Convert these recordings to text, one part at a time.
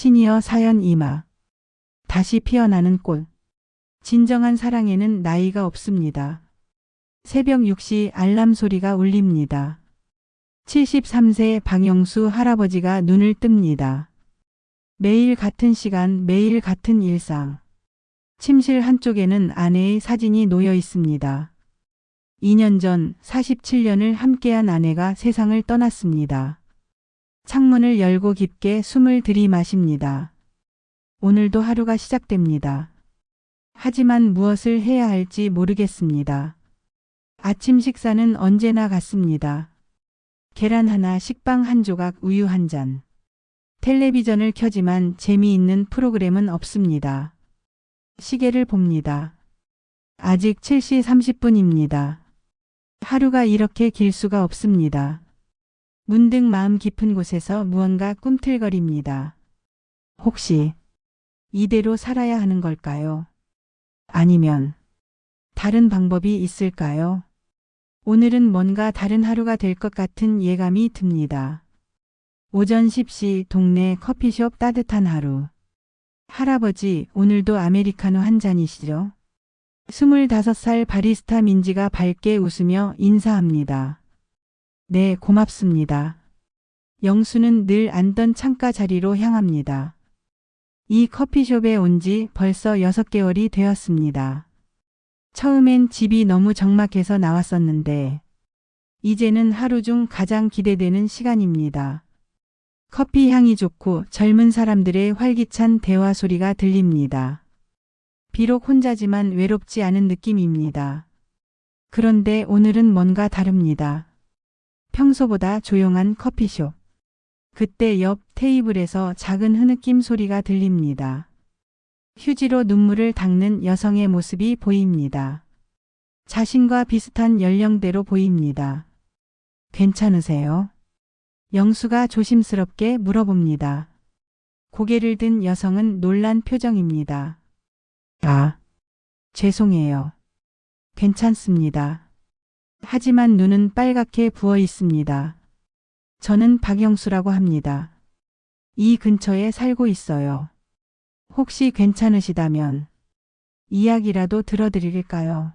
시니어 사연 2막. 다시 피어나는 꽃. 진정한 사랑에는 나이가 없습니다. 새벽 6시 알람 소리가 울립니다. 73세 박영수 할아버지가 눈을 뜹니다. 매일 같은 시간, 매일 같은 일상. 침실 한쪽에는 아내의 사진이 놓여 있습니다. 2년 전 47년을 함께한 아내가 세상을 떠났습니다. 창문을 열고 깊게 숨을 들이마십니다. 오늘도 하루가 시작됩니다. 하지만 무엇을 해야 할지 모르겠습니다. 아침 식사는 언제나 같습니다. 계란 하나, 식빵 한 조각, 우유 한 잔. 텔레비전을 켜지만 재미있는 프로그램은 없습니다. 시계를 봅니다. 아직 7시 30분입니다. 하루가 이렇게 길 수가 없습니다. 문득 마음 깊은 곳에서 무언가 꿈틀거립니다. 혹시 이대로 살아야 하는 걸까요? 아니면 다른 방법이 있을까요? 오늘은 뭔가 다른 하루가 될 것 같은 예감이 듭니다. 오전 10시 동네 커피숍 따뜻한 하루. 할아버지, 오늘도 아메리카노 한 잔이시죠? 25살 바리스타 민지가 밝게 웃으며 인사합니다. 네, 고맙습니다. 영수는 늘 앉던 창가 자리로 향합니다. 이 커피숍에 온 지 벌써 6개월이 되었습니다. 처음엔 집이 너무 적막해서 나왔었는데 이제는 하루 중 가장 기대되는 시간입니다. 커피 향이 좋고 젊은 사람들의 활기찬 대화 소리가 들립니다. 비록 혼자지만 외롭지 않은 느낌입니다. 그런데 오늘은 뭔가 다릅니다. 평소보다 조용한 커피숍. 그때 옆 테이블에서 작은 흐느낌 소리가 들립니다. 휴지로 눈물을 닦는 여성의 모습이 보입니다. 자신과 비슷한 연령대로 보입니다. 괜찮으세요? 영수가 조심스럽게 물어봅니다. 고개를 든 여성은 놀란 표정입니다. 아, 죄송해요. 괜찮습니다. 하지만 눈은 빨갛게 부어 있습니다. 저는 박영수라고 합니다. 이 근처에 살고 있어요. 혹시 괜찮으시다면 이야기라도 들어드릴까요?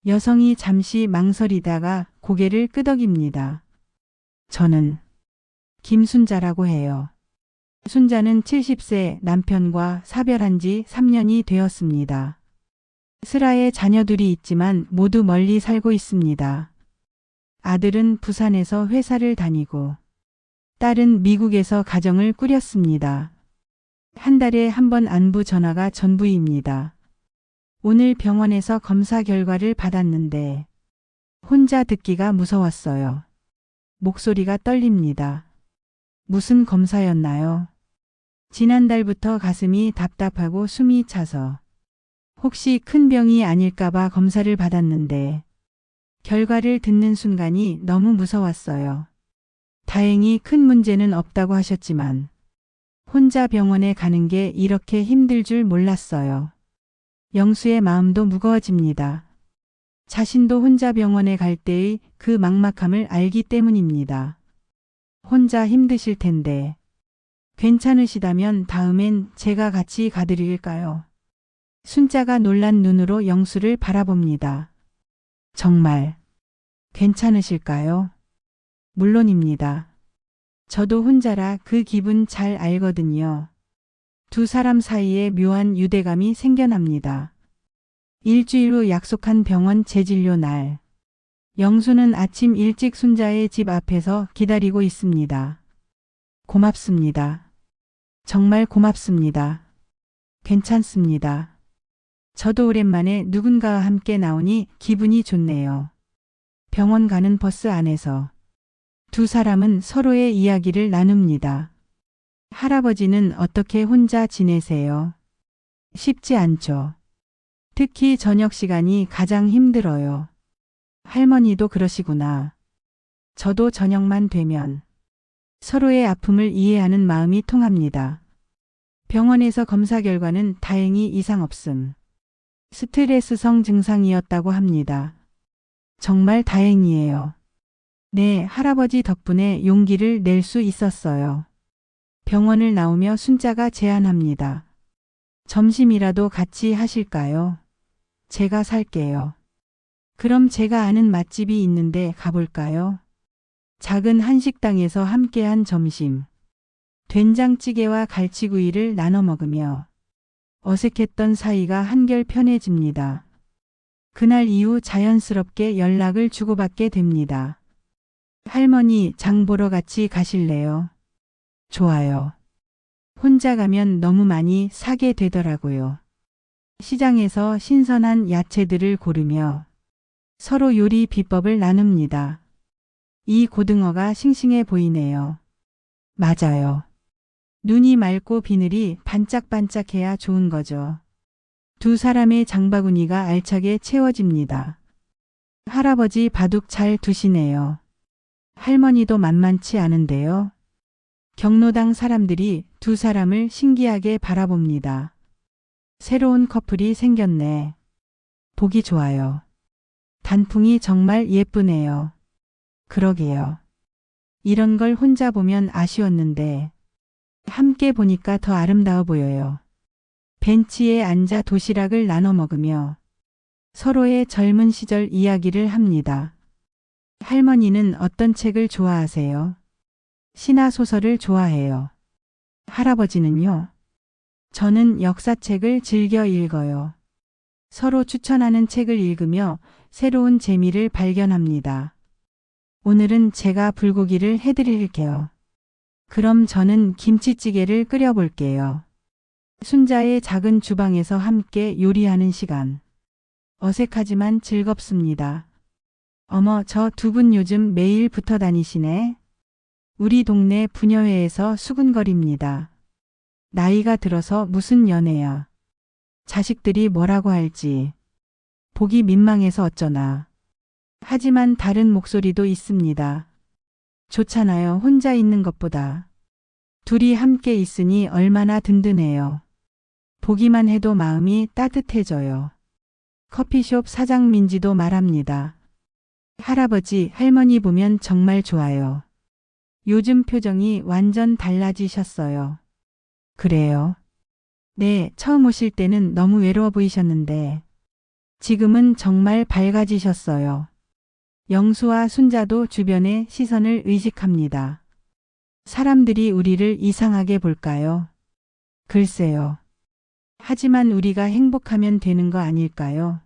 여성이 잠시 망설이다가 고개를 끄덕입니다. 저는 김순자라고 해요. 순자는 70세 남편과 사별한 지 3년이 되었습니다. 슬하에 자녀들이 있지만 모두 멀리 살고 있습니다. 아들은 부산에서 회사를 다니고 딸은 미국에서 가정을 꾸렸습니다. 한 달에 한 번 안부 전화가 전부입니다. 오늘 병원에서 검사 결과를 받았는데 혼자 듣기가 무서웠어요. 목소리가 떨립니다. 무슨 검사였나요? 지난달부터 가슴이 답답하고 숨이 차서 혹시 큰 병이 아닐까봐 검사를 받았는데 결과를 듣는 순간이 너무 무서웠어요. 다행히 큰 문제는 없다고 하셨지만 혼자 병원에 가는 게 이렇게 힘들 줄 몰랐어요. 영수의 마음도 무거워집니다. 자신도 혼자 병원에 갈 때의 그 막막함을 알기 때문입니다. 혼자 힘드실 텐데 괜찮으시다면 다음엔 제가 같이 가드릴까요? 순자가 놀란 눈으로 영수를 바라봅니다. 정말 괜찮으실까요? 물론입니다. 저도 혼자라 그 기분 잘 알거든요. 두 사람 사이에 묘한 유대감이 생겨납니다. 일주일 후 약속한 병원 재진료 날. 영수는 아침 일찍 순자의 집 앞에서 기다리고 있습니다. 고맙습니다. 정말 고맙습니다. 괜찮습니다. 저도 오랜만에 누군가와 함께 나오니 기분이 좋네요. 병원 가는 버스 안에서 두 사람은 서로의 이야기를 나눕니다. 할아버지는 어떻게 혼자 지내세요? 쉽지 않죠. 특히 저녁 시간이 가장 힘들어요. 할머니도 그러시구나. 저도 저녁만 되면 서로의 아픔을 이해하는 마음이 통합니다. 병원에서 검사 결과는 다행히 이상 없음. 스트레스성 증상이었다고 합니다. 정말 다행이에요. 네, 할아버지 덕분에 용기를 낼 수 있었어요. 병원을 나오며 순자가 제안합니다. 점심이라도 같이 하실까요? 제가 살게요. 그럼 제가 아는 맛집이 있는데 가볼까요? 작은 한식당에서 함께한 점심. 된장찌개와 갈치구이를 나눠 먹으며 어색했던 사이가 한결 편해집니다. 그날 이후 자연스럽게 연락을 주고받게 됩니다. 할머니, 장 보러 같이 가실래요? 좋아요. 혼자 가면 너무 많이 사게 되더라고요. 시장에서 신선한 야채들을 고르며 서로 요리 비법을 나눕니다. 이 고등어가 싱싱해 보이네요. 맞아요. 눈이 맑고 비늘이 반짝반짝해야 좋은 거죠. 두 사람의 장바구니가 알차게 채워집니다. 할아버지 바둑 잘 두시네요. 할머니도 만만치 않은데요. 경로당 사람들이 두 사람을 신기하게 바라봅니다. 새로운 커플이 생겼네. 보기 좋아요. 단풍이 정말 예쁘네요. 그러게요. 이런 걸 혼자 보면 아쉬웠는데 함께 보니까 더 아름다워 보여요. 벤치에 앉아 도시락을 나눠 먹으며 서로의 젊은 시절 이야기를 합니다. 할머니는 어떤 책을 좋아하세요? 신화 소설을 좋아해요. 할아버지는요? 저는 역사책을 즐겨 읽어요. 서로 추천하는 책을 읽으며 새로운 재미를 발견합니다. 오늘은 제가 불고기를 해드릴게요. 그럼 저는 김치찌개를 끓여볼게요. 순자의 작은 주방에서 함께 요리하는 시간. 어색하지만 즐겁습니다. 어머, 저 두 분 요즘 매일 붙어 다니시네. 우리 동네 부녀회에서 수군거립니다. 나이가 들어서 무슨 연애야. 자식들이 뭐라고 할지. 보기 민망해서 어쩌나. 하지만 다른 목소리도 있습니다. 좋잖아요. 혼자 있는 것보다. 둘이 함께 있으니 얼마나 든든해요. 보기만 해도 마음이 따뜻해져요. 커피숍 사장 민지도 말합니다. 할아버지, 할머니 보면 정말 좋아요. 요즘 표정이 완전 달라지셨어요. 그래요? 네, 처음 오실 때는 너무 외로워 보이셨는데 지금은 정말 밝아지셨어요. 영수와 순자도 주변의 시선을 의식합니다. 사람들이 우리를 이상하게 볼까요? 글쎄요. 하지만 우리가 행복하면 되는 거 아닐까요?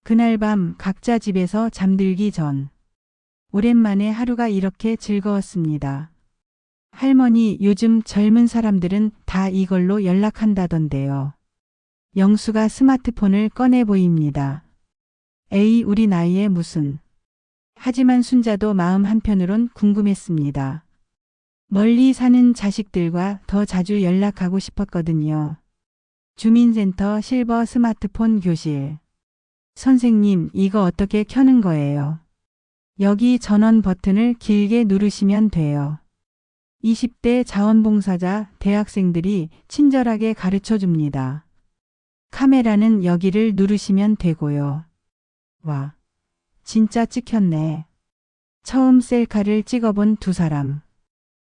그날 밤 각자 집에서 잠들기 전 오랜만에 하루가 이렇게 즐거웠습니다. 할머니, 요즘 젊은 사람들은 다 이걸로 연락한다던데요. 영수가 스마트폰을 꺼내 보입니다. 에이, 우리 나이에 무슨. 하지만 순자도 마음 한편으론 궁금했습니다. 멀리 사는 자식들과 더 자주 연락하고 싶었거든요. 주민센터 실버 스마트폰 교실. 선생님, 이거 어떻게 켜는 거예요? 여기 전원 버튼을 길게 누르시면 돼요. 20대 자원봉사자 대학생들이 친절하게 가르쳐 줍니다. 카메라는 여기를 누르시면 되고요. 와, 진짜 찍혔네. 처음 셀카를 찍어본 두 사람.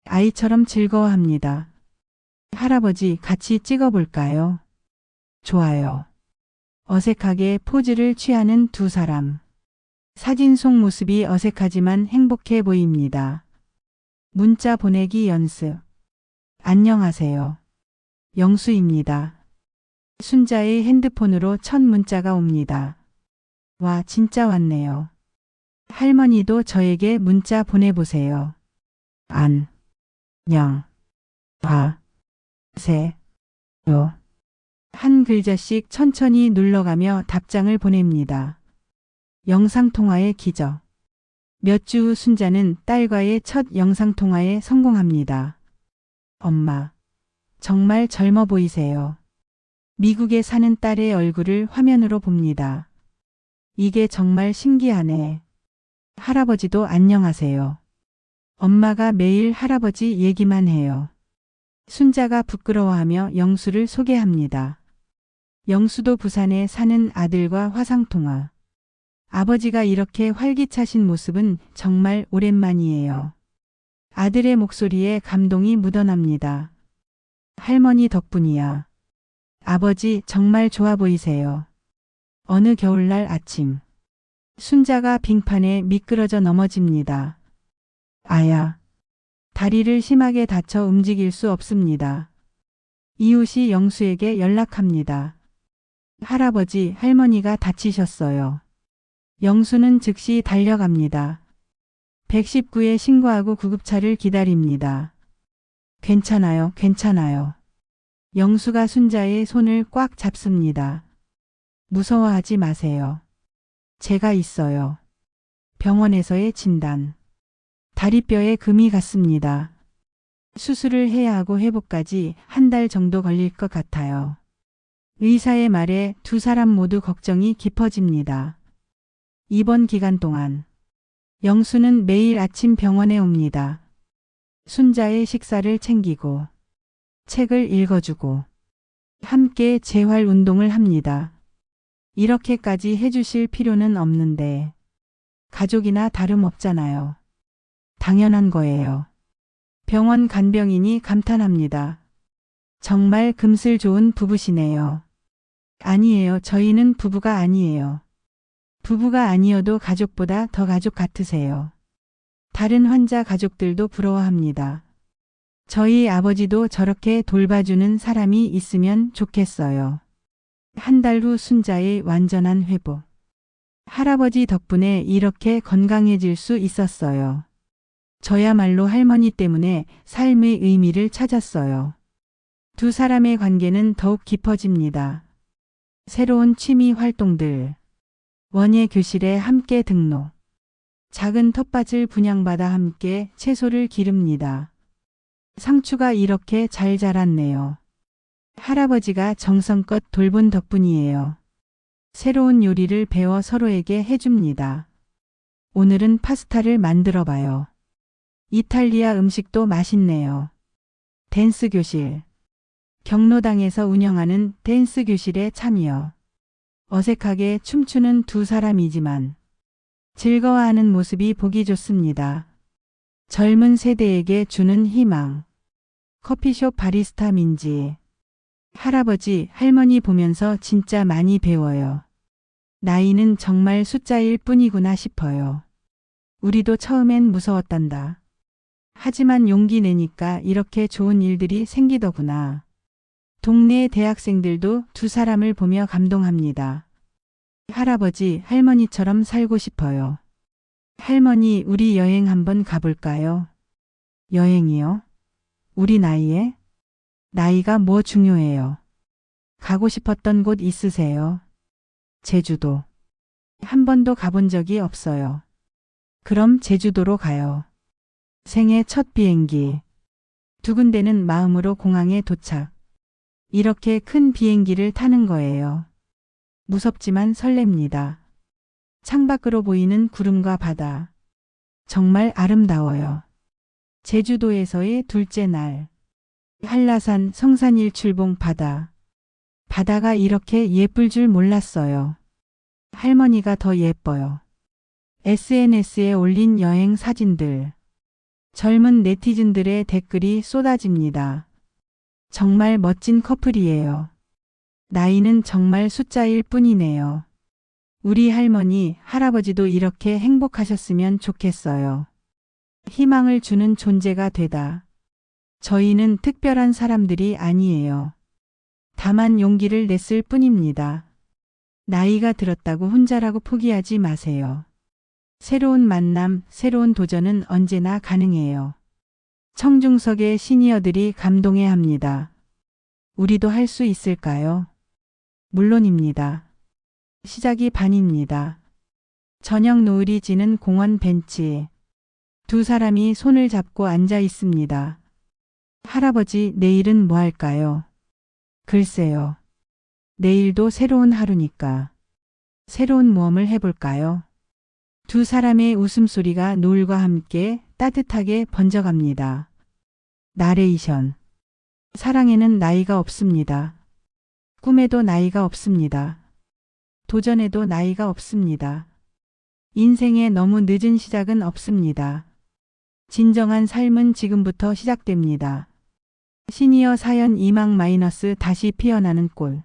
아이처럼 즐거워합니다. 할아버지, 같이 찍어볼까요? 좋아요. 어색하게 포즈를 취하는 두 사람. 사진 속 모습이 어색하지만 행복해 보입니다. 문자 보내기 연습. 안녕하세요. 영수입니다. 순자의 핸드폰으로 첫 문자가 옵니다. 와, 진짜 왔네요. 할머니도 저에게 문자 보내보세요. 안, 영, 화, 세, 요. 한 글자씩 천천히 눌러가며 답장을 보냅니다. 영상통화의 기적. 몇 주 후 순자는 딸과의 첫 영상통화에 성공합니다. 엄마, 정말 젊어 보이세요. 미국에 사는 딸의 얼굴을 화면으로 봅니다. 이게 정말 신기하네. 할아버지도 안녕하세요. 엄마가 매일 할아버지 얘기만 해요. 순자가 부끄러워하며 영수를 소개합니다. 영수도 부산에 사는 아들과 화상통화. 아버지가 이렇게 활기차신 모습은 정말 오랜만이에요. 아들의 목소리에 감동이 묻어납니다. 할머니 덕분이야. 아버지 정말 좋아 보이세요. 어느 겨울날 아침. 순자가 빙판에 미끄러져 넘어집니다. 아야. 다리를 심하게 다쳐 움직일 수 없습니다. 이웃이 영수에게 연락합니다. 할아버지, 할머니가 다치셨어요. 영수는 즉시 달려갑니다. 119에 신고하고 구급차를 기다립니다. 괜찮아요, 괜찮아요. 영수가 순자의 손을 꽉 잡습니다. 무서워하지 마세요. 제가 있어요. 병원에서의 진단. 다리뼈에 금이 갔습니다. 수술을 해야 하고 회복까지 한 달 정도 걸릴 것 같아요. 의사의 말에 두 사람 모두 걱정이 깊어집니다. 입원 기간 동안 영수는 매일 아침 병원에 옵니다. 순자의 식사를 챙기고 책을 읽어주고 함께 재활 운동을 합니다. 이렇게까지 해주실 필요는 없는데 가족이나 다름없잖아요. 당연한 거예요. 병원 간병인이 감탄합니다. 정말 금슬 좋은 부부시네요. 아니에요. 저희는 부부가 아니에요. 부부가 아니어도 가족보다 더 가족 같으세요. 다른 환자 가족들도 부러워합니다. 저희 아버지도 저렇게 돌봐주는 사람이 있으면 좋겠어요. 한 달 후 순자의 완전한 회복. 할아버지 덕분에 이렇게 건강해질 수 있었어요. 저야말로 할머니 때문에 삶의 의미를 찾았어요. 두 사람의 관계는 더욱 깊어집니다. 새로운 취미 활동들. 원예 교실에 함께 등록. 작은 텃밭을 분양받아 함께 채소를 기릅니다. 상추가 이렇게 잘 자랐네요. 할아버지가 정성껏 돌본 덕분이에요. 새로운 요리를 배워 서로에게 해줍니다. 오늘은 파스타를 만들어 봐요. 이탈리아 음식도 맛있네요. 댄스 교실. 경로당에서 운영하는 댄스 교실에 참여. 어색하게 춤추는 두 사람이지만 즐거워하는 모습이 보기 좋습니다. 젊은 세대에게 주는 희망. 커피숍 바리스타 민지. 할아버지, 할머니 보면서 진짜 많이 배워요. 나이는 정말 숫자일 뿐이구나 싶어요. 우리도 처음엔 무서웠단다. 하지만 용기 내니까 이렇게 좋은 일들이 생기더구나. 동네 대학생들도 두 사람을 보며 감동합니다. 할아버지, 할머니처럼 살고 싶어요. 할머니, 우리 여행 한번 가볼까요? 여행이요? 우리 나이에? 나이가 뭐 중요해요? 가고 싶었던 곳 있으세요? 제주도. 한 번도 가본 적이 없어요. 그럼 제주도로 가요. 생애 첫 비행기. 두근대는 마음으로 공항에 도착. 이렇게 큰 비행기를 타는 거예요. 무섭지만 설렙니다. 창밖으로 보이는 구름과 바다. 정말 아름다워요. 제주도에서의 둘째 날. 한라산 성산일출봉 바다. 바다가 이렇게 예쁠 줄 몰랐어요. 할머니가 더 예뻐요. SNS에 올린 여행 사진들. 젊은 네티즌들의 댓글이 쏟아집니다. 정말 멋진 커플이에요. 나이는 정말 숫자일 뿐이네요. 우리 할머니, 할아버지도 이렇게 행복하셨으면 좋겠어요. 희망을 주는 존재가 되다. 저희는 특별한 사람들이 아니에요. 다만 용기를 냈을 뿐입니다. 나이가 들었다고 혼자라고 포기하지 마세요. 새로운 만남, 새로운 도전은 언제나 가능해요. 청중석의 시니어들이 감동해합니다. 우리도 할 수 있을까요? 물론입니다. 시작이 반입니다. 저녁 노을이 지는 공원 벤치. 두 사람이 손을 잡고 앉아 있습니다. 할아버지, 내일은 뭐 할까요? 글쎄요. 내일도 새로운 하루니까. 새로운 모험을 해볼까요? 두 사람의 웃음소리가 노을과 함께 따뜻하게 번져갑니다. 나레이션. 사랑에는 나이가 없습니다. 꿈에도 나이가 없습니다. 도전에도 나이가 없습니다. 인생에 너무 늦은 시작은 없습니다. 진정한 삶은 지금부터 시작됩니다. 시니어 사연 이망 마이너스 다시 피어나는 꼴.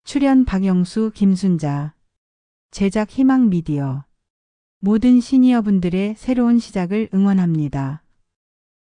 출연 박영수, 김순자. 제작 희망 미디어. 모든 시니어분들의 새로운 시작을 응원합니다.